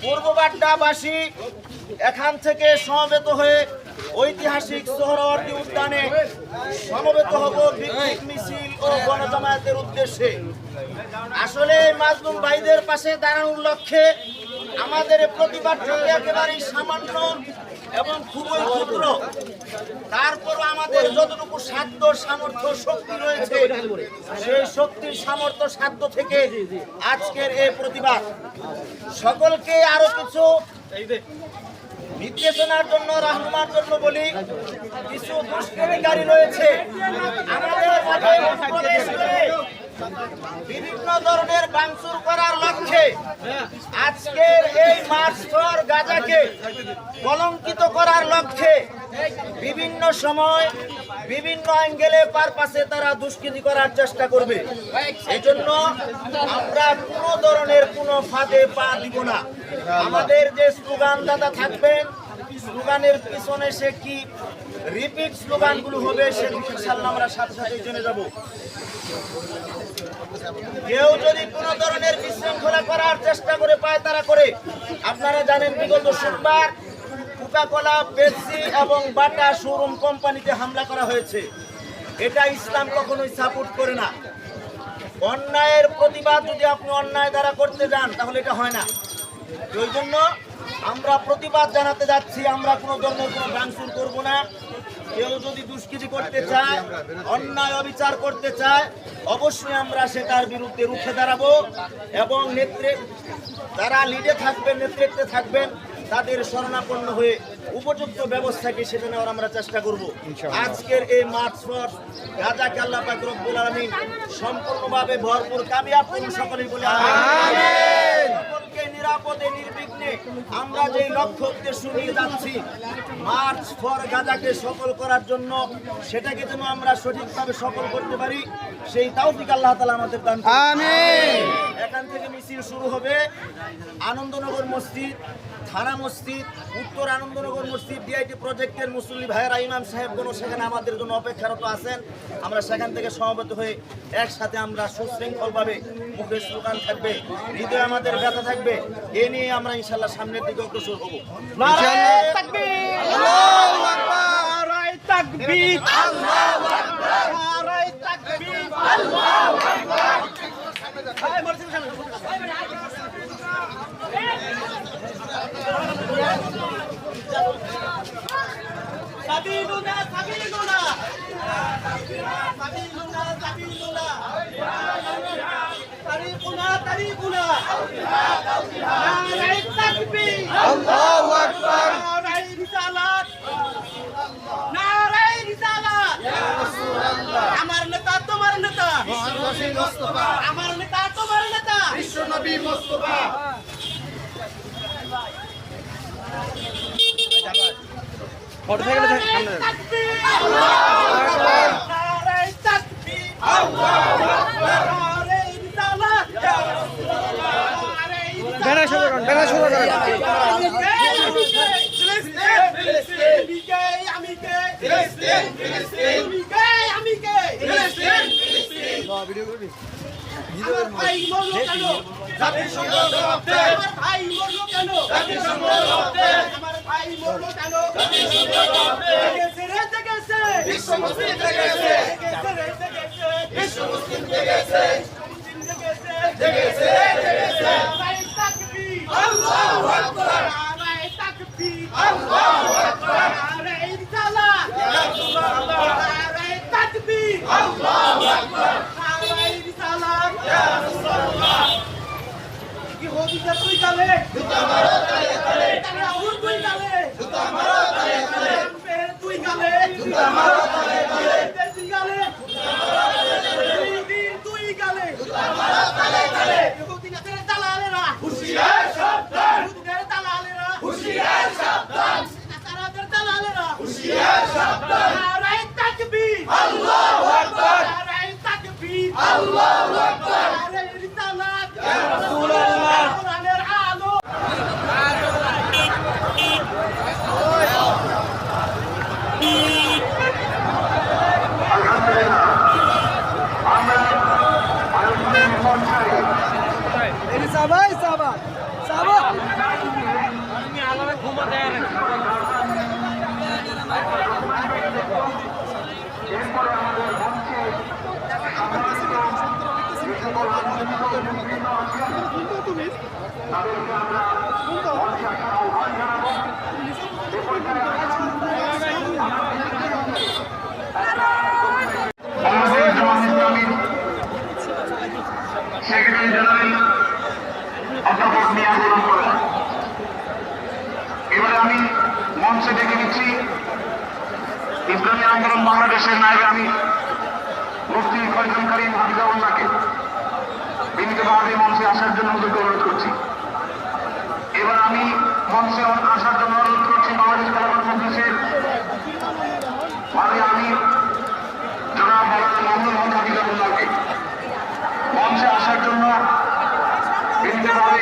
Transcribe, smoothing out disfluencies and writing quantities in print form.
পূর্ববাড্ডাবাসী এখান থেকে সমবেত হয়ে ঐতিহাসিক সোহরাওয়ার্দী উদ্যানে সমবেত হব বিক্ষোভ মিছিল ও গণজামায়াতের উদ্দেশ্যে। আসলে মাজলুম ভাইদের পাশে দাঁড়ানোর লক্ষ্যে আমাদের প্রতিবাদটি একেবারেই সামান্য এবং খুবই ক্ষুদ্র। তারপরও আমাদের যতটুকু সাধ্য সামর্থ্য শক্তি রয়েছে সেই শক্তির সামর্থ্য সাধ্য থেকে আজকের এই প্রতিবাদ। সকলকে আরো কিছু নির্দেশনার জন্য রাহনুমার জন্য বলি, কিছু দুষ্কৃতিকারী রয়েছে আমাদের মাঝে প্রবেশ করে বিভিন্ন ধরনের ভাঙচুর করার লক্ষ্যে আজকের এই মার্চ ফর গাজাকে কলঙ্কিত করার লক্ষ্যে বিভিন্ন সময় বিভিন্ন অ্যাঙ্গেলে পারপাসে তারা দুষ্কৃতি করার চেষ্টা করবে। এই জন্য আমরা কোনো ধরনের কোনো ফাঁদে পা দিব না। আমাদের যে স্লোগান দাদা থাকবেন, স্লোগানের পিছনে সে কি রিপিট স্লোগানগুলো হবে সেগুলো ইনশাআল্লাহ আমরা সাথে সাথে জেনে যাব। কেউ যদি কোনো ধরনের বিশৃঙ্খলা করার চেষ্টা করে পায় তারা করে। আপনারা জানেন বিগত সোমবার কোকা-কোলা, পেপসি এবং বাটা শোরুম কোম্পানিতে হামলা করা হয়েছে। এটা ইসলাম কখনোই সাপোর্ট করে না। অন্যায়ের প্রতিবাদ যদি আপনি অন্যায় দ্বারা করতে যান তাহলে এটা হয় না। ওই জন্য আমরা প্রতিবাদ জানাতে যাচ্ছি, আমরা কোনো ধরনের কোনো ভাঙচুর করব না। কেউ যদি দুষ্কৃতি করতে চায়, অন্যায় অবিচার করতে চায়, অবশ্যই আমরা সেটার বিরুদ্ধে রুখে দাঁড়াবো এবং যারা লিডে থাকবেন, নেতৃত্বে থাকবেন, তাদের শরণাপন্ন হয়ে উপযুক্ত ব্যবস্থাকে সেটা নেওয়ার আমরা চেষ্টা করব। আজকের এই মার্চ ফর গাজাকে আল্লাহ পাক রব্বুল আলামিন সম্পূর্ণভাবে ভরপুর কামিয়াব করুন সকলেই বলে আমিন। সকলকে নিরাপদে নির্বিঘ্নে আমরা যে লক্ষ্য উদ্দেশ্য নিয়ে যাচ্ছি মার্চ ফর গাজাকে সফল করার জন্য, সেটাকে যেন আমরা সঠিকভাবে সফল করতে পারি সেই তৌফিক আল্লাহ তাআলা আমাদের দান করুন। আমিন। এখান থেকে মিছিল শুরু হবে আনন্দনগর মসজিদ, থানা মসজিদ, উত্তর আনন্দনগর মসজিদ, ডিআইটি প্রজেক্টের মুসল্লি ভাইয়েরা, ইমাম সাহেবগণ সেখানে আমাদের জন্য অপেক্ষারত আছেন। আমরা সেখান থেকে সমবেত হয়ে একসাথে আমরা সুশৃঙ্খলভাবে, মুখে স্লোগান থাকবে, হৃদয়ে আমাদের ব্যথা থাকবে, এ নিয়ে আমরা ইনশাআল্লাহ সামনের দিকে অগ্রসর হব। নারায়ে তাকবীর, আল্লাহু আকবার, নারায়ে তাকবীর, আল্লাহু আকবার, নারায়ে তাকবীর, আল্লাহু আকবার। হায় মসজিদের সামনে সাবিলুনা সাবিলুনা সাবিলুনা সাবিলুনা তারিকুনা তারিকুনা নারায়ে তাকবীর, আল্লাহু আকবার, নারায়ে রিসালাত, নারায়ে রিসালাত, ইয়া রাসূলুল্লাহ। আমার নেতা তোমার নেতা বিশ্বনবী মুস্তাফা, আমার নেতা তোমার নেতা বিশ্বনবী মুস্তাফা। মোটরসাইকেল সামনে আল্লাহু আকবার, নারায়ে তাকবীর, আল্লাহু আকবার, নারায়ে রিসালাত, ইয়া রাসূলুল্লাহ, নারায়ে রিসালাত। বেনা শুরু করুন, বেনা শুরু করুন। ফিলিস্তিন ফিলিস্তিন বিকে আমি কে, ফিলিস্তিন ফিলিস্তিন বিকে আমি কে, ফিলিস্তিন ফিলিস্তিন। না ভিডিও করবি। আমার ভাই মরলো কেন, জাতিসংঘ জবাব দে। আমার ভাই মরলো কেন, জাতিসংঘ জবাব দে। আমার ভাই মরলো কেন, জাতিসংঘ জবাব দে। জেগেছে রে জেগেছে, বিশ্ব মুসলিম জেগেছে, জেগেছে রে জেগেছে, বিশ্ব মুসলিম জেগেছে, জেগেছে জেগেছে জেগেছে। নারায়ে তাকবীর, আল্লাহু আকবার, নারায়ে তাকবীর, আল্লাহু আকবার, নারায়ে রিসালাত, ইয়া রাসূলুল্লাহ, নারায়ে তাকবীর, আল্লাহু আকবার, নারায়ে রিসালাত, ইয়া রাসূলুল্লাহ। কি হদিসা তুই গালে, জুতা মারো তালে তালে, তারা হুর তুই গালে, জুতা মারো তালে তালে, তুই গালে, জুতা মারো তালে তালে, তুই গালে, জুতা মারো তালে তালে, তুই গালে, জুতা মারো তালে তালে। ইহুদিদের দালালেরা হুঁশিয়ার সাবধান, ইহুদিদের দালালেরা হুঁশিয়ার সাবধান, নাসারাদের দালালেরা হুঁশিয়ার সাবধান। নারায়ে তাকবীর, আল্লাহু আকবার, নারায়ে তাকবীর, আল্লাহু আকবার, নারায়ে রিসালাত, ইয়া রাসূলুল্লাহ। কোরআনের আলো সেক্রেটারি জেনারেল অধ্যাপক মিয়া গোলাম করেন। এবারে আমি মঞ্চে ডেকে নিচ্ছি ইসলামী আন্দোলন বাংলাদেশের নায়েবে আমি মুফতি ফয়জুল করিম হাফিজাউল্লাহকে বিনীতভাবে মঞ্চে আসার জন্য অনুরোধ করছি। এবার আমি মঞ্চে আসার জন্য অনুরোধ করছি বাংলাদেশ খেলাফত মজলিসের মাননীয় আমির জনাব মাওলানা মামুনুল হক হাফিজাউল্লাহকে মঞ্চে আসার জন্য বিনীতভাবে